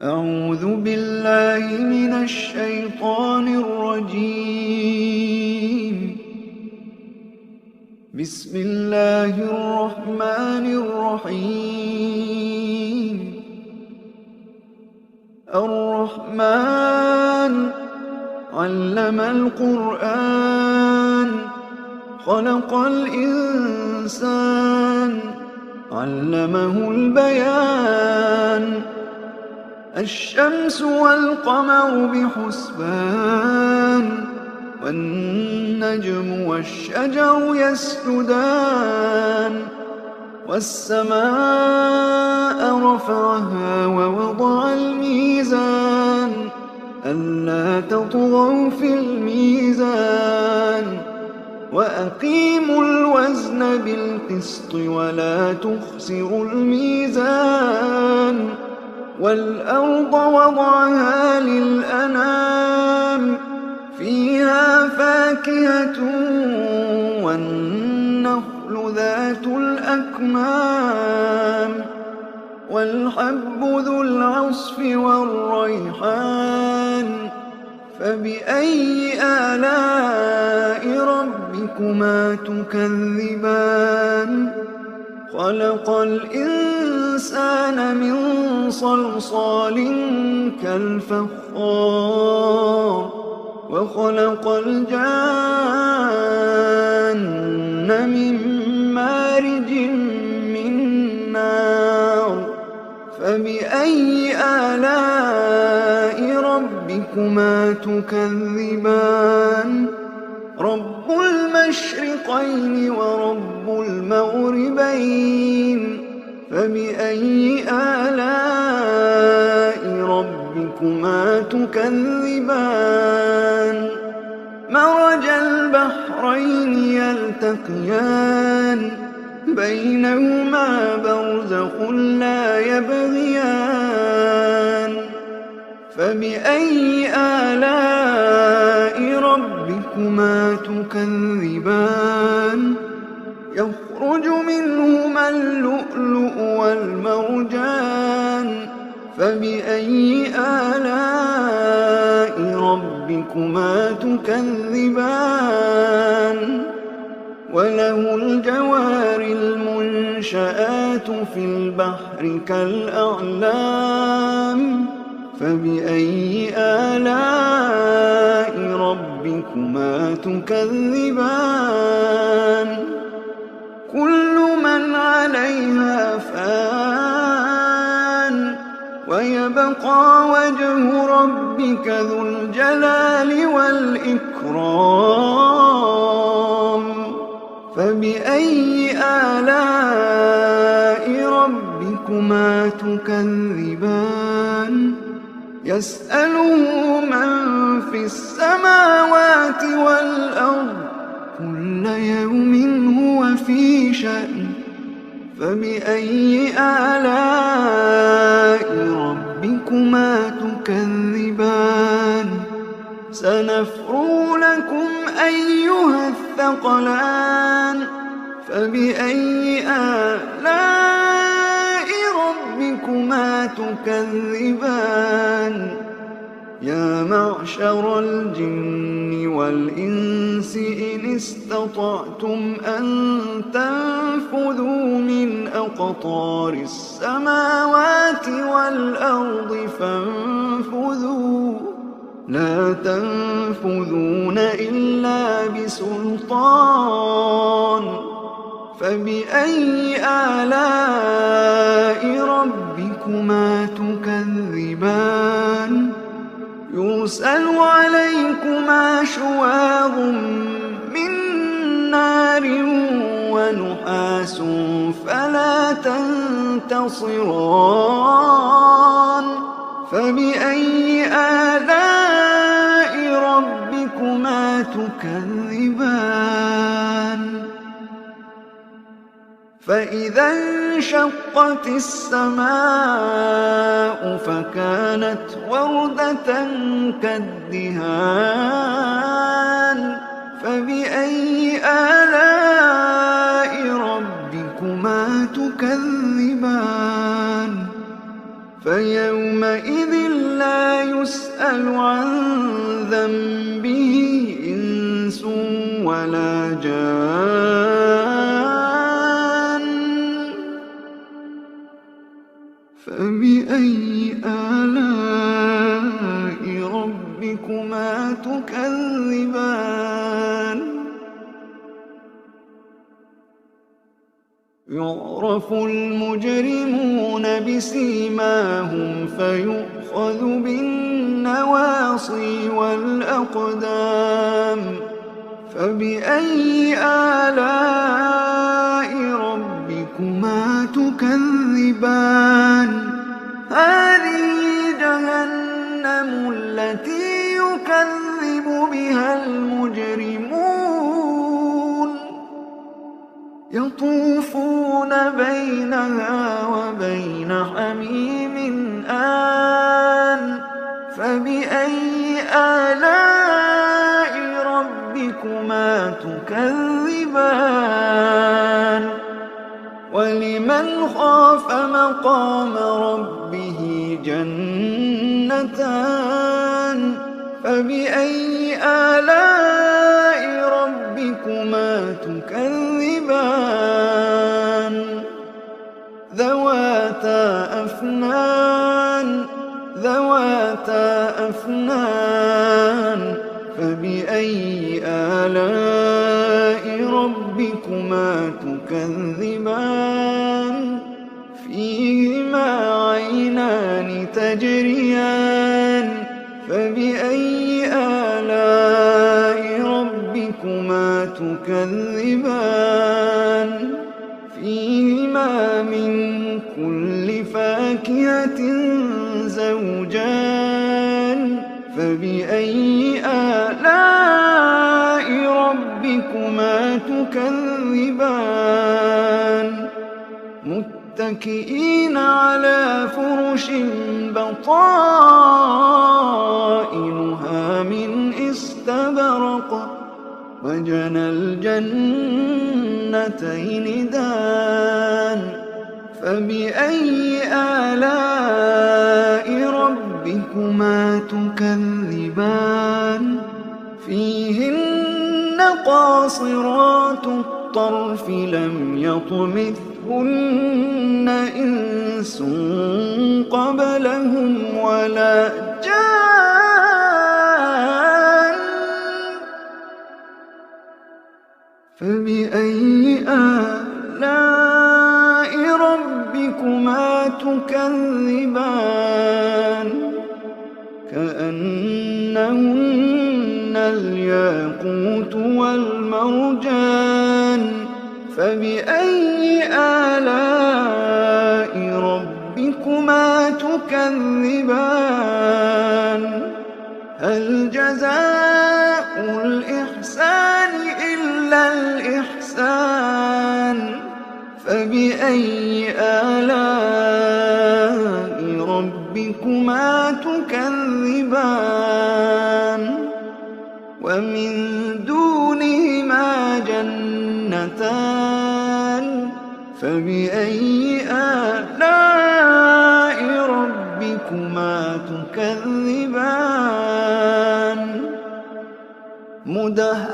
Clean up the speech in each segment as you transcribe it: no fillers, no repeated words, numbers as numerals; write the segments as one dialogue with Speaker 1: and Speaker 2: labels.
Speaker 1: أعوذ بالله من الشيطان الرجيم. بسم الله الرحمن الرحيم. الرحمن علم القرآن خلق الإنسان علمه البيان. الشمس والقمر بحسبان والنجم والشجر يسجدان. والسماء رفعها ووضع الميزان ألا تطغوا في الميزان وأقيموا الوزن بالقسط ولا تخسروا الميزان. والأرض وضعها للأنام فيها فاكهة والنخل ذات الأكمام والحب ذو العصف والريحان. فبأي آلاء ربكما تكذبان؟ خلق الإنسان من صلصال كالفخار وخلق الجان من مارج من نار. فبأي آلاء ربكما تكذبان؟ رب المشرقين ورب المغربين. فبأي آلاء ربكما تكذبان؟ مرج البحرين يلتقيان بينهما برزخ لا يبغيان. فبأي آلاء ربكما تكذبان؟ يخرج منهما اللؤلؤ والمرجان. فبأي آلاء ربكما تكذبان؟ وله الجوار المنشآت في البحر كالأعلام. فبأي آلاء ربكما تكذبان؟ كل من عليها فان ويبقى وجه ربك ذو الجلال والإكرام. فبأي آلاء ربكما تكذبان؟ يسأله من في السماوات والأرض كل يوم هو في شأن. فبأي آلاء ربكما تكذبان؟ سنفرغ لكم أيها الثقلان. فبأي آلاء ربكما تكذبان؟ يا معشر الجن والإنس إن استطعتم أن تنفذوا من أقطار السماوات والأرض فانفذوا لا تنفذون إلا بسلطان. فبأي آلاء ربكما تكذبان؟ يرسل عليكما شواظ من نار ونحاس فلا تنتصران. فبأي آلاء ربكما تكذبان؟ فإذا انشقت السماء فكانت وردة كالدهان. فبأي آلاء ربكما تكذبان؟ فيومئذ لا يسأل عن ذنبه إنس ولا جان. فبأي آلاء ربكما تكذبان. يعرف المجرمون بسيماهم فيؤخذ بالنواصي والأقدام. فبأي آلاء ربكما تكذبان. هذه جهنم التي يكذب بها المجرمون يطوفون بينها وبين حميم آن. فبأي آلاء ربكما تكذبان. ولمن خاف مقام ربه جنتان. فبأي آلاء ربكما تكذبان. ذواتا أفنان. فبأي آلاء ربكما تكذبان. فيهما عينان تجريان. فبأي آلاء ربكما تكذبان. فيهما من كل فاكهة زوجان. فبأي آلاء ربكما تكذبان. متكئين على فرش بطائنها من استبرق. وجنى الجنتين دان. فبأي آلاء ربكما تكذبان. فيهن قاصرات الطرف لم يطمثهن إنس قبلهم ولا جان. فبأي آلاء ربكما تكذبان. كأنهن الياقوت والمرجان. فبأي آلاء ربكما تكذبان. هل جزاء الإحسان إلا الإحسان. فبأي آلاء ربكما تكذبان. ومن دونهما جنتان. فبأي آلاء ربكما تكذبان. مدهامتان.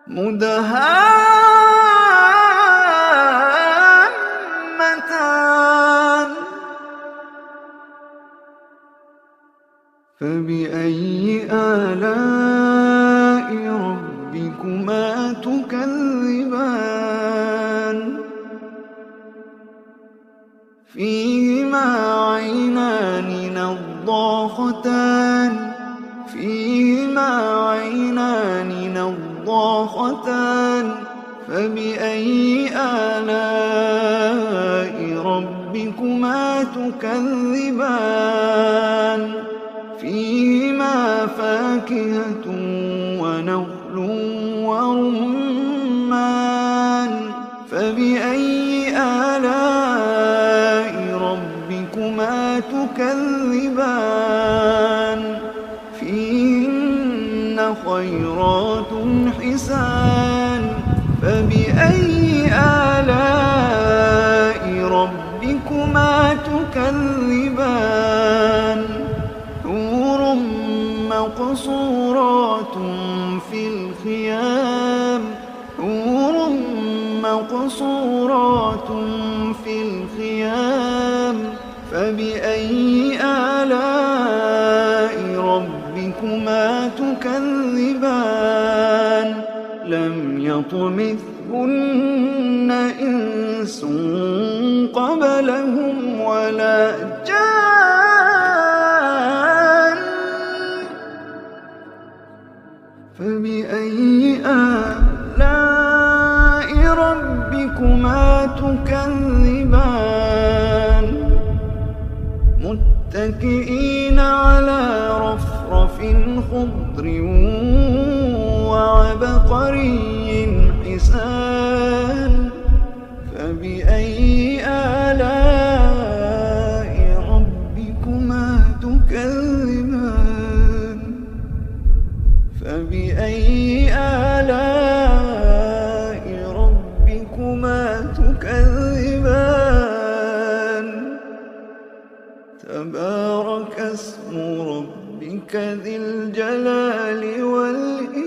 Speaker 1: مدهامتان. فبأي آلاء ربكما تكذبان. فيهما عينان نضاختان. فبأي آلاء ربكما تكذبان. فيهما فاكهة ونخل ورمان. فبأي آلاء ربكما تكذبان فيهن خيرات حسان فبأي آلاء ربكما تكذبان حور مقصورات في الخيام حور مقصورات في الخيام فبأي آلاء ربكما تكذبان لم يطمثهن إنس قبلهم ولا جان فبأي آلاء ربكما تكذبان متكئين على رفرف خضر وعبقري حسان فبأي آلاء ربكما تكذبان فبأي آلاء ربكما تكذبان تبارك اسم ربك ذي الجلال والإكرام